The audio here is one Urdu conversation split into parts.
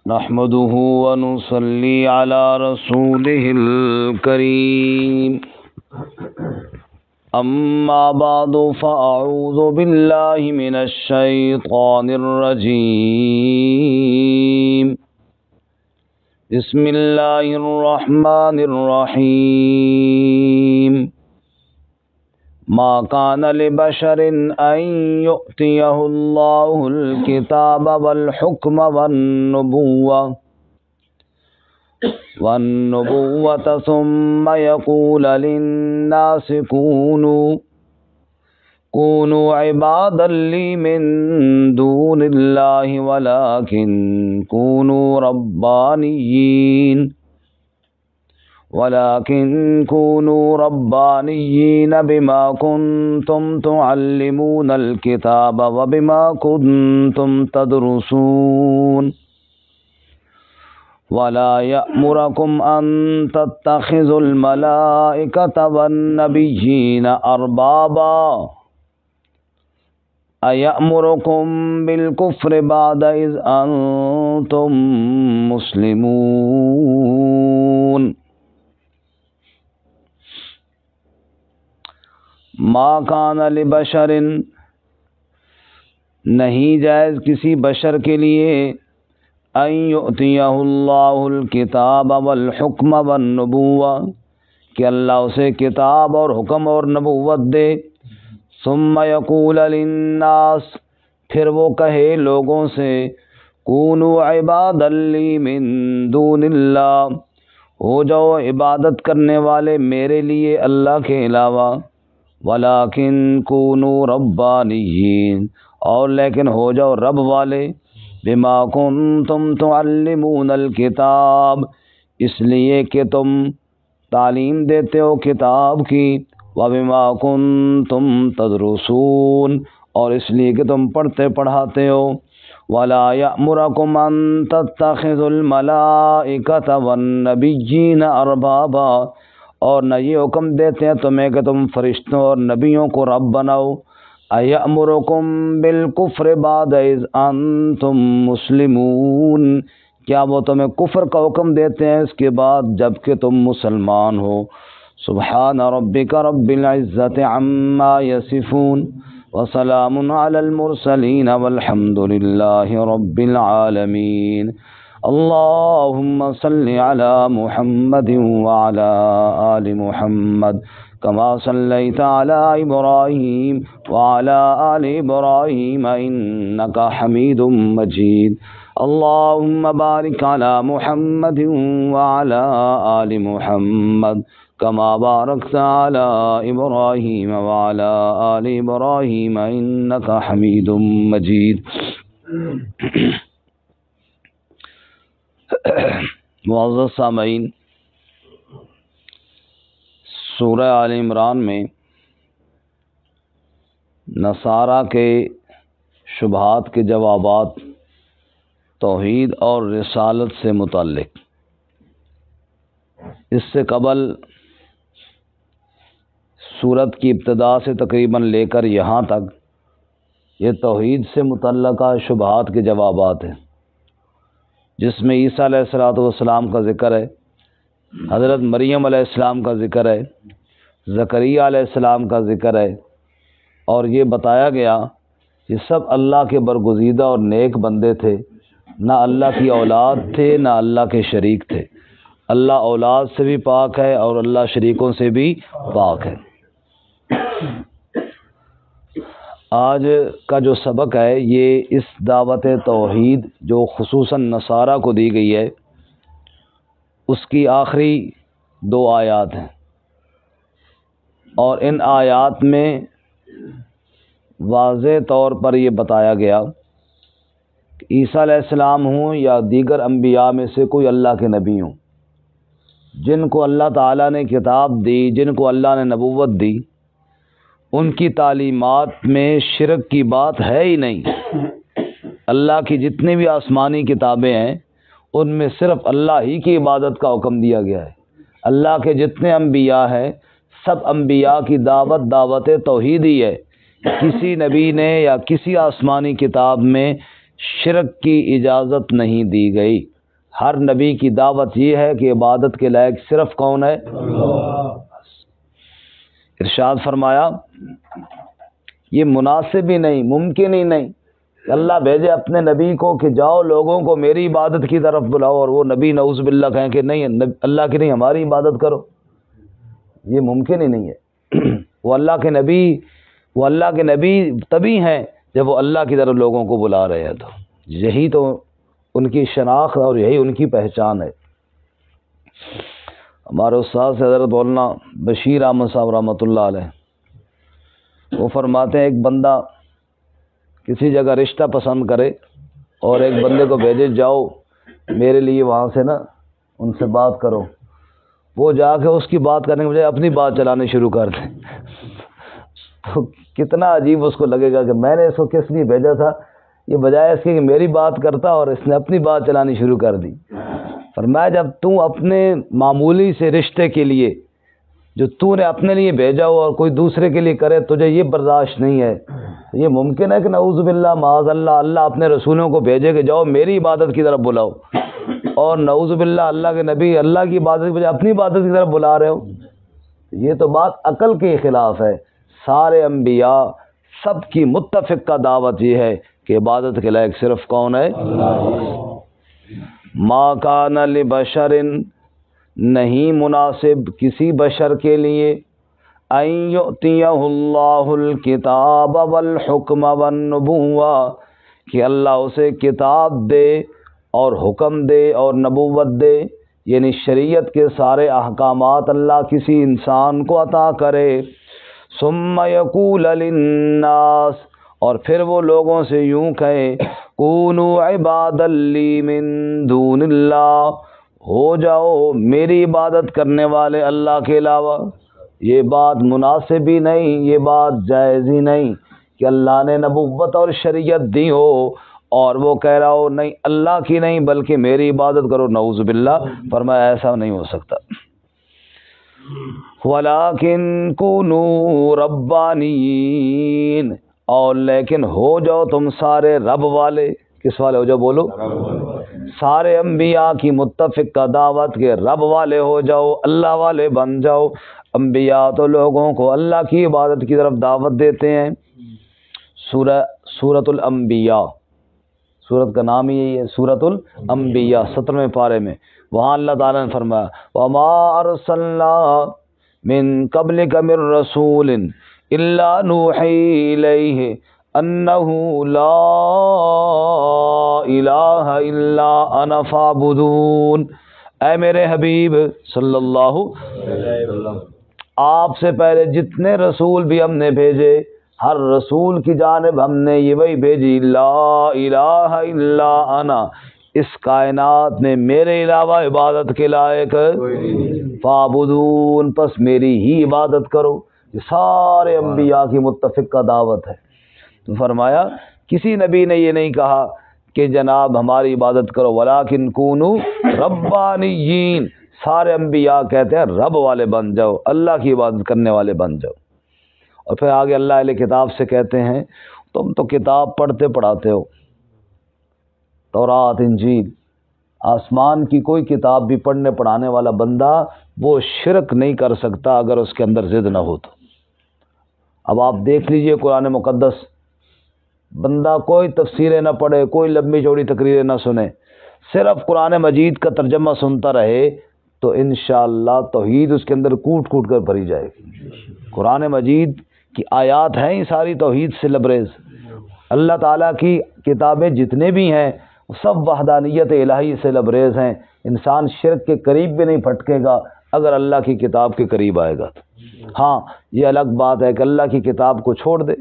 نحمده ونصلي على رسوله الكريم أما بعد فأعوذ بالله من الشيطان الرجيم بسم الله الرحمن الرحيم ما كان لبشر أن يؤتيه الله الكتاب والحكم والنبوة ثم يقول للناس كونوا عبادا لي من دون الله ولكن كونوا ربانيين بما كنتم تعلمون الكتاب وبما كنتم تدرسون ولا يأمركم أن تتخذوا الملائكة والنبيين أربابا أيأمركم بالكفر بعد إذ أنتم مسلمون ما کان لبشر نہیں جائز کسی بشر کے لیے ان یؤتیہ اللہ الکتاب والحکم والنبوہ کہ اللہ اسے کتاب اور حکم اور نبوت دے ثم یقول للناس پھر وہ کہے لوگوں سے کونوا عبادا لی من دون اللہ ہو جاؤ عبادت کرنے والے میرے لیے اللہ کے علاوہ ولیکن کونوا ربانیین اور لیکن ہو جاؤ رب والے بما کنتم تعلمون الکتاب اس لیے کہ تم تعلیم دیتے ہو کتاب کی وبما کنتم تدرسون اور اس لیے کہ تم پڑھتے پڑھاتے ہو ولا یأمرکم ان تتخذوا الملائکۃ والنبیین اربابا اور نہ یہ حکم دیتے ہیں تمہیں کہ تم فرشتوں اور نبیوں کو رب بناؤ ایامرکم بالکفر بعد اذ انتم مسلمون کیا وہ تمہیں کفر کا حکم دیتے ہیں اس کے بعد جب کہ تم مسلمان ہو سبحان ربک رب العزت عما یصفون وسلام علی المرسلین والحمد للہ رب العالمین اللهم صل على محمد وعلى آل محمد كما صليت على إبراهيم وعلى آل إبراهيم إنك حميد مجيد اللهم بارك على محمد وعلى آل محمد كما باركت على إبراهيم وعلى آل إبراهيم إنك حميد مجيد معزز سامعین، سورہ آل عمران میں نصارہ کے شبہات کے جوابات توحید اور رسالت سے متعلق، اس سے قبل سورت کی ابتدا سے تقریباً لے کر یہاں تک یہ توحید سے متعلقہ شبہات کے جوابات ہیں، جس میں عیسیٰ علیہ السلام کا ذکر ہے، حضرت مریم علیہ السلام کا ذکر ہے، زکریا علیہ السلام کا ذکر ہے، اور یہ بتایا گیا کہ سب اللہ کے برگزیدہ اور نیک بندے تھے، نہ اللہ کی اولاد تھے نہ اللہ کے شریک تھے، اللہ اولاد سے بھی پاک ہے اور اللہ شریکوں سے بھی پاک ہے۔ آج کا جو سبق ہے یہ اس دعوت توحید جو خصوصاً نصارہ کو دی گئی ہے اس کی آخری 2 آیات ہیں، اور ان آیات میں واضح طور پر یہ بتایا گیا کہ عیسیٰ علیہ السلام ہوں یا دیگر انبیاء میں سے کوئی اللہ کے نبی ہوں، جن کو اللہ تعالیٰ نے کتاب دی، جن کو اللہ نے نبوت دی، ان کی تعلیمات میں شرک کی بات ہے ہی نہیں۔ اللہ کی جتنی بھی آسمانی کتابیں ہیں ان میں صرف اللہ ہی کی عبادت کا حکم دیا گیا ہے۔ اللہ کے جتنے انبیاء ہیں سب انبیاء کی دعوت توحید ہی ہے۔ کسی نبی نے یا کسی آسمانی کتاب میں شرک کی اجازت نہیں دی گئی۔ ہر نبی کی دعوت یہ ہے کہ عبادت کے لائق صرف کون ہے؟ ارشاد فرمایا یہ مناسب ہی نہیں، ممکن ہی نہیں کہ اللہ بھیجے اپنے نبی کو کہ جاؤ لوگوں کو میری عبادت کی طرف بلاؤ، اور وہ نبی نعوذ باللہ کہیں کہ نہیں اللہ کی نہیں ہماری عبادت کرو۔ یہ ممکن ہی نہیں ہے۔ وہ اللہ کے نبی تبھی ہیں جب وہ اللہ کی طرف لوگوں کو بلا رہے ہیں، تو یہی تو ان کی شناخت اور یہی ان کی پہچان ہے۔ ہمارے استاد سے حضرت مولانا بشیر احمد صاحب رحمۃ اللہ علیہ، وہ فرماتے ہیں ایک بندہ کسی جگہ رشتہ پسند کرے اور ایک بندے کو بھیجے جاؤ میرے لیے وہاں سے نا ان سے بات کرو، وہ جا کے اس کی بات کرنے کے بجائے اپنی بات چلانے شروع کر دیں، تو کتنا عجیب اس کو لگے گا کہ میں نے اس کو کس لیے بھیجا تھا، یہ بجائے اس کے کہ میری بات کرتا اور اس نے اپنی بات چلانی شروع کر دی۔ فرمایا جب تو اپنے معمولی سے رشتے کے لیے جو تو نے اپنے لیے بھیجا ہو اور کوئی دوسرے کے لیے کرے تجھے یہ برداشت نہیں ہے، یہ ممکن ہے کہ نعوذ باللہ معاذ اللہ اللہ اپنے رسولوں کو بھیجے کہ جاؤ میری عبادت کی طرف بلاؤ، اور نعوذ باللہ اللہ کے نبی اللہ کی عبادت کی بجائے اپنی عبادت کی طرف بلا رہے ہو؟ یہ تو بات عقل کے خلاف ہے۔ سارے انبیاء سب کی متفقہ دعوت یہ ہے کہ عبادت کے لائق صرف کون ہے؟ ما کان لبشر، نہیں مناسب کسی بشر کے لیے، ان یؤتیہ اللہ الکتاب والحکم والنبوہ، کہ اللہ اسے کتاب دے اور حکم دے اور نبوت دے، یعنی شریعت کے سارے احکامات اللہ کسی انسان کو عطا کرے، ثم یقول للناس، اور پھر وہ لوگوں سے یوں کہے کونوا عبادا لی من دون اللہ، ہو جاؤ میری عبادت کرنے والے اللہ کے علاوہ۔ یہ بات مناسب ہی نہیں، یہ بات جائز ہی نہیں کہ اللہ نے نبوت اور شریعت دی ہو اور وہ کہہ رہا ہو نہیں اللہ کی نہیں بلکہ میری عبادت کرو، نعوذ باللہ۔ فرمایا ایسا نہیں ہو سکتا۔ وَلَٰكِن كُونُوا رَبَّانِيِّينَ، اور لیکن ہو جاؤ تم سارے رب والے۔ کس والے ہو جاؤ؟ بولو۔ سارے انبیاء کی متفقہ دعوت کے رب والے ہو جاؤ، اللہ والے بن جاؤ۔ انبیاء تو لوگوں کو اللہ کی عبادت کی طرف دعوت دیتے ہیں۔ سورۃ الانبیاء، سورت کا نام ہی یہی ہے، سورۃ الانبیاء، 17ویں پارے میں وہاں اللہ تعالیٰ نے فرمایا وَمَا أَرْسَلْنَا مِن قَبْلِكَ مِن رَّسُولٍ إِلَّا نُوحِي إِلَيْهِ أَنَّهُ لَا إِلَٰهَ إِلَّا أَنَا فَاعْبُدُونِ۔ اے میرے حبیب صلی اللہ علیہ وسلم، آپ سے پہلے جتنے رسول بھی ہم نے بھیجے، ہر رسول کی جانب ہم نے یہ وہی بھیجی لا الہ الا انا، اس کائنات میں میرے علاوہ عبادت کے لائق فعبدون، پس میری ہی عبادت کرو۔ یہ سارے انبیاء کی متفقہ دعوت ہے۔ تو فرمایا کسی نبی نے یہ نہیں کہا کہ جناب ہماری عبادت کرو، ولیکن کونوا ربانیین، سارے انبیاء کہتے ہیں رب والے بن جاؤ، اللہ کی عبادت کرنے والے بن جاؤ۔ اور پھر آگے اللہ اہل کتاب سے کہتے ہیں تم تو کتاب پڑھتے پڑھاتے ہو، تورات انجیل، آسمان کی کوئی کتاب بھی پڑھنے پڑھانے والا بندہ وہ شرک نہیں کر سکتا اگر اس کے اندر ضد نہ ہو تو۔ اب آپ دیکھ لیجئے قرآن مقدس، بندہ کوئی تفسیریں نہ پڑھے، کوئی لمبی چوڑی تقریریں نہ سنے، صرف قرآن مجید کا ترجمہ سنتا رہے تو انشاءاللہ توحید اس کے اندر کوٹ کوٹ کر بھری جائے گی۔ قرآن مجید کی آیات ہیں ہی ساری توحید سے لبریز۔ اللہ تعالیٰ کی کتابیں جتنے بھی ہیں سب وحدانیت الہی سے لبریز ہیں۔ انسان شرک کے قریب بھی نہیں پھٹکے گا اگر اللہ کی کتاب کے قریب آئے گا تو۔ ہاں یہ الگ بات ہے کہ اللہ کی کتاب کو چھوڑ دے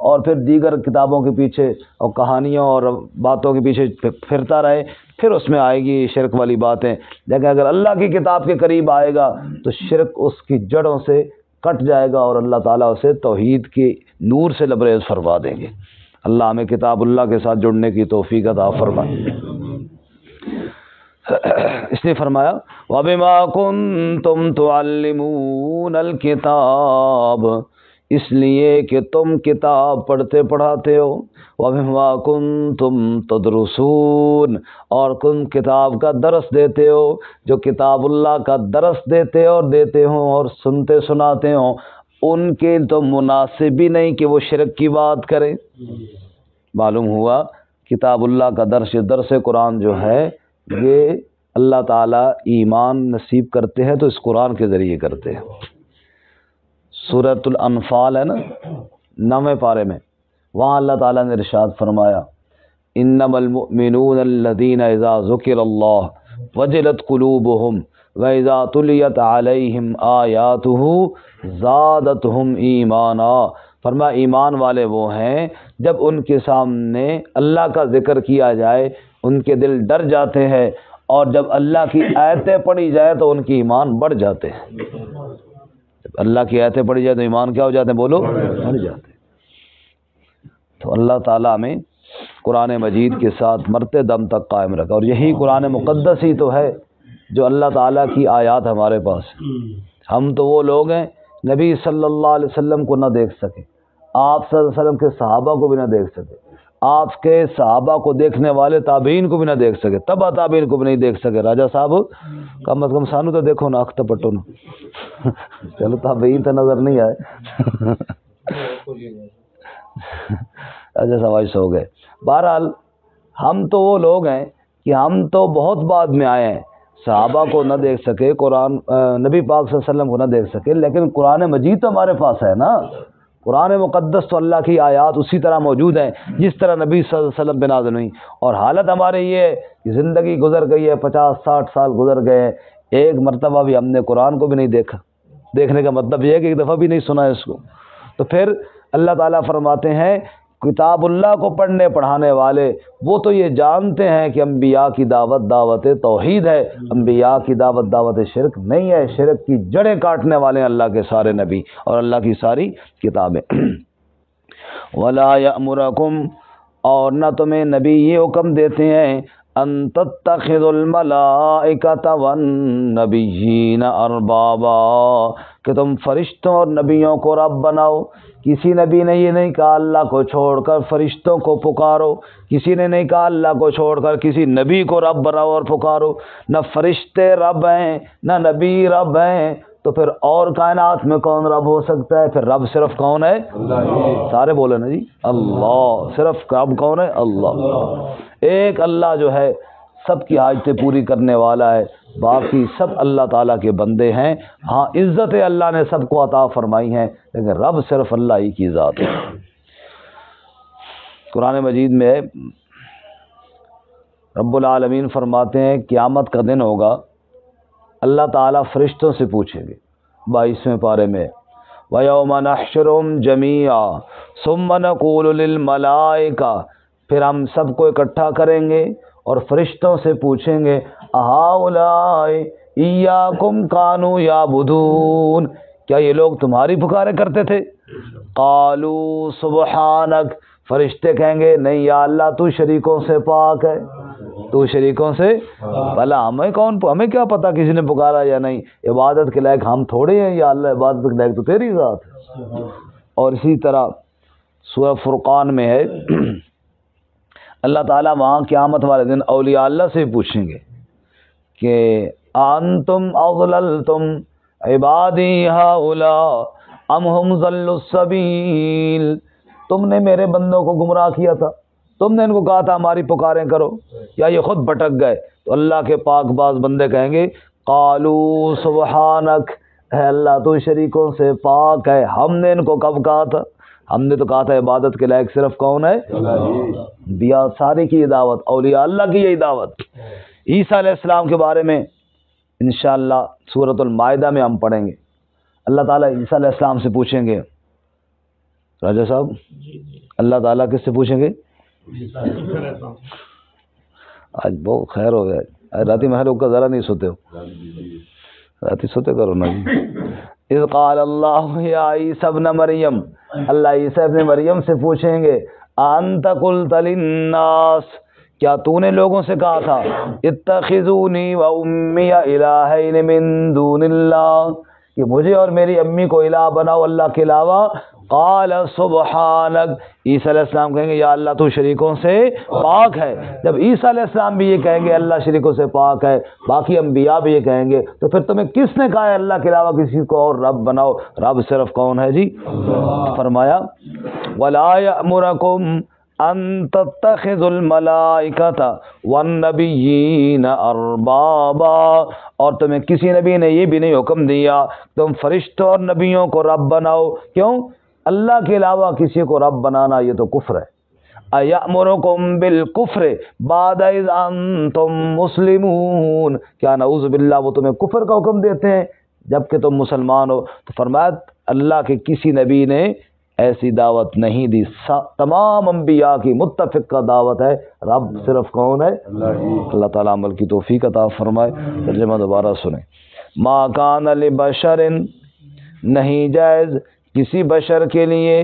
اور پھر دیگر کتابوں کے پیچھے اور کہانیوں اور باتوں کے پیچھے پھرتا رہے، پھر اس میں آئے گی شرک والی باتیں۔ لیکن اگر اللہ کی کتاب کے قریب آئے گا تو شرک اس کی جڑوں سے کٹ جائے گا اور اللہ تعالیٰ اسے توحید کے نور سے لبریز فرما دیں گے۔ اللہ ہمیں کتاب اللہ کے ساتھ جڑنے کی توفیق عطا فرمائے۔ اس نے فرمایا وَبِمَا كُنتُمْ تُعَلِّمُونَ الْكِتَابَ، اس لیے کہ تم کتاب پڑھتے پڑھاتے ہو، وَبِمَا كُنتُمْ تَدْرُسُونَ، اور تم کتاب کا درس دیتے ہو، جو کتاب اللہ کا درس دیتے ہوں اور سنتے سناتے ہوں، ان کے تو مناسب ہی نہیں کہ وہ شرک کی بات کریں۔ معلوم ہوا کتاب اللہ کا درس قرآن جو ہے یہ اللہ تعالیٰ ایمان نصیب کرتے ہیں تو اس قرآن کے ذریعے کرتے ہیں۔ سورۃ الانفال ہے نا 9ویں پارے میں، وہاں اللہ تعالیٰ نے ارشاد فرمایا انما المؤمنون الذین اذا ذکر اللہ وجلت قلوبہم واذا تلیت علیہم آیاتہ زادتہم ایمانا، فرمایا ایمان والے وہ ہیں جب ان کے سامنے اللہ کا ذکر کیا جائے ان کے دل ڈر جاتے ہیں، اور جب اللہ کی آیتیں پڑھی جائے تو ان کی ایمان بڑھ جاتے ہیں۔ جب اللہ کی آیتیں پڑھی جائے تو ایمان کیا ہو جاتے ہیں؟ بولو، بڑھ جاتے ہیں۔ تو اللہ تعالیٰ میں قرآن مجید کے ساتھ مرتے دم تک قائم رکھا، اور یہی قرآن مقدس ہی تو ہے جو اللہ تعالیٰ کی آیات ہمارے پاس ہیں۔ ہم تو وہ لوگ ہیں نبی صلی اللہ علیہ وسلم کو نہ دیکھ سکے، آپ صلی اللہ علیہ وسلم کے صحابہ کو بھی نہ دیکھ سکے، آپ کے صحابہ کو دیکھنے والے تابعین کو بھی نہ دیکھ سکے، تبع تابعین کو بھی نہیں دیکھ سکے۔ راجہ صاحب کم از کم سانو تو دیکھو نا، اختہ پٹو نا، چلو تابعین تو نظر نہیں آئے، راجہ صاحب آج سو گئے۔ بہرحال ہم تو وہ لوگ ہیں کہ ہم تو بہت بعد میں آئے ہیں، صحابہ کو نہ دیکھ سکے، قرآن نبی پاک صلی اللہ علیہ وسلم کو نہ دیکھ سکے، لیکن قرآن مجید تو ہمارے پاس ہے نا۔ قرآن مقدس تو اللہ کی آیات اسی طرح موجود ہیں جس طرح نبی صلی اللہ علیہ وسلم پہ نازل ہوئی، اور حالت ہمارے یہ ہے کہ زندگی گزر گئی ہے، 50-60 سال گزر گئے ہیں، ایک مرتبہ بھی ہم نے قرآن کو بھی نہیں دیکھا۔ دیکھنے کا مطلب یہ ہے کہ ایک دفعہ بھی نہیں سنا ہے اس کو۔ تو پھر اللہ تعالیٰ فرماتے ہیں کتاب اللہ کو پڑھنے پڑھانے والے وہ تو یہ جانتے ہیں کہ انبیاء کی دعوت دعوت توحید ہے، انبیاء کی دعوت دعوت شرک نہیں ہے، شرک کی جڑیں کاٹنے والے ہیں اللہ کے سارے نبی اور اللہ کی ساری کتابیں۔ وَلَا يَأْمُرَكُمْ، اور نہ تمہیں نبی یہ حکم دیتے ہیں ان تتخذوا الملائکۃ والنبیین اربابا، کہ تم فرشتوں اور نبیوں کو رب بناؤ۔ کسی نبی نے یہ نہیں کہا اللہ کو چھوڑ کر فرشتوں کو پکارو، کسی نے نہیں کہا اللہ کو چھوڑ کر کسی نبی کو رب بناؤ اور پکارو۔ نہ فرشتے رب ہیں نہ نبی رب ہیں، تو پھر اور کائنات میں کون رب ہو سکتا ہے؟ پھر رب صرف کون ہے؟ اللہ۔ سارے بولے نا جی اللہ، صرف رب کون ہے؟ اللہ۔ ایک اللہ جو ہے سب کی حاجتیں پوری کرنے والا ہے، باقی سب اللہ تعالیٰ کے بندے ہیں۔ ہاں عزت اللہ نے سب کو عطا فرمائی ہیں، لیکن رب صرف اللہ ہی کی ذات ہے۔ قرآن مجید میں رب العالمین فرماتے ہیں قیامت کا دن ہوگا، اللہ تعالیٰ فرشتوں سے پوچھیں گے 22ویں پارے میں، وَيَوْمَ نَحْشُرُهُمْ جَمِيعًا ثُمَّ نَقُولُ لِلْمَلَائِكَةِ، پھر ہم سب کو اکٹھا کریں گے اور فرشتوں سے پوچھیں گے أَهَؤُلَاءِ إِيَّاكُمْ كَانُوا يَعْبُدُونَ، کیا یہ لوگ تمہاری پکارے کرتے تھے؟ قَالُوا سُبْحَانَكَ، فرشتے کہیں گے نہیں یا اللہ تو شریکوں سے پاک ہے، تو شریکوں سے بھلا ہمیں کیا پتا کسی نے پکارا یا نہیں، عبادت کے لائق ہم تھوڑے ہیں یا اللہ عبادت کے لائق تو تیری ذات ہے۔ اور اسی طرح سورہ فرقان میں ہے اللہ تعالیٰ وہاں قیامت والے دن اولیاء اللہ سے پوچھیں گے کہ انتم اضللتم عبادی ہؤلاء ام هم ضلوا السبیل، تم نے میرے بندوں کو گمراہ کیا تھا، تم نے ان کو کہا تھا ہماری پکاریں کرو، یا یہ خود بھٹک گئے؟ تو اللہ کے پاک باز بندے کہیں گے قالوا سبحانک، اے اللہ تو شریکوں سے پاک ہے، ہم نے ان کو کب کہا تھا؟ ہم نے تو کہا تھا عبادت کے لائق صرف کون ہے؟ انبیاء ساری کی دعوت، اولیاء اللہ کی یہی دعوت۔ عیسیٰ علیہ السلام کے بارے میں انشاءاللہ سورۃ المائدہ میں ہم پڑھیں گے، اللہ تعالیٰ عیسیٰ علیہ السلام سے پوچھیں گے۔ راجہ صاحب اللہ تعالیٰ کس سے پوچھیں گے؟ آج بہت خیر ہو گیا، راتی محروب کا ذرا نہیں سوتے ہو، راتی سوتے کرو نا جی۔ اذ قال اللہ یا عیسیٰ ابن مریم، اللہ عیسیٰ ابن مریم سے پوچھیں گے انت قلت للناس، کیا تو نے لوگوں سے کہا تھا اتخذونی و امی الہین من دون اللہ، کہ مجھے اور میری امی کو الہ بناؤ اللہ کے علاوہ؟ قال سبحانک، عیسیٰ علیہ السلام کہیں گے یا اللہ تو شریکوں سے پاک ہے۔ جب عیسیٰ علیہ السلام بھی یہ کہیں گے اللہ شریکوں سے پاک ہے، باقی انبیاء بھی یہ کہیں گے، تو پھر تمہیں کس نے کہا ہے اللہ کے علاوہ کسی کو اور رب بناؤ؟ رب صرف کون ہے جی؟ فرمایا وَلَا يَأْمُرَكُمْ ان تتخذوا الملائکۃ والنبیین اربابا، اور تمہیں کسی نبی نے یہ بھی نہیں حکم دیا تم فرشتوں اور نبیوں کو رب بناؤ۔ کیوں؟ اللہ کے علاوہ کسی کو رب بنانا یہ تو کفر ہے۔ ایامرکم بالکفر بعد اذ انتم مسلمون، کیا نعوذ باللہ وہ تمہیں کفر کا حکم دیتے ہیں جبکہ تم مسلمان ہو؟ تو فرمایا اللہ کے کسی نبی نے ایسی دعوت نہیں دی، تمام انبیاء کی متفقہ دعوت ہے رب صرف کون ہے؟ اللہ تعالیٰ عمل کی توفیق عطا فرمائے۔ ترجمہ دوبارہ سنیں۔ ما کان لبشر، نہیں جائز کسی بشر کے لیے،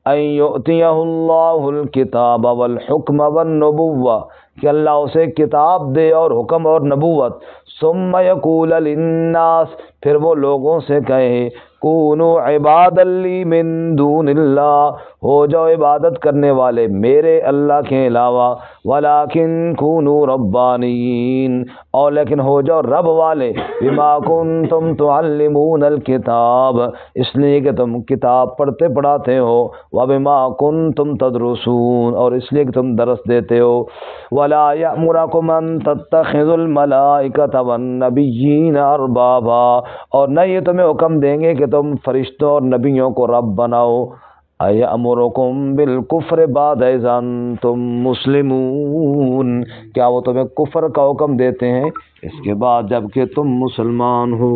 ان یؤتیہ اللہ الکتاب والحکم والنبوہ، کہ اللہ اسے کتاب دے اور حکم اور نبوت، ثم یقول للناس، پھر وہ لوگوں سے کہے کونوا عبادا لی من دون اللہ، ہو جاؤ عبادت کرنے والے میرے اللہ کے علاوہ، ولیکن کونوا ربانیین، اور لیکن ہو جاؤ رب والے، بما کنتم تعلمون الکتاب، اس لیے کہ تم کتاب پڑھتے پڑھاتے ہو، وبما کنتم تدرسون، اور اس لیے کہ تم درس دیتے ہو، ولا یأمرکم ان تتخذوا الملائکۃ والنبیین اربابا، اور نہ یہ تمہیں حکم دیں گے کہ تم فرشتوں اور نبیوں کو رب بناؤ۔ ایامرکم بالکفر بعد اذ انتم مسلمون، کیا وہ تمہیں کفر کا حکم دیتے ہیں اس کے بعد جب کہ تم مسلمان ہو؟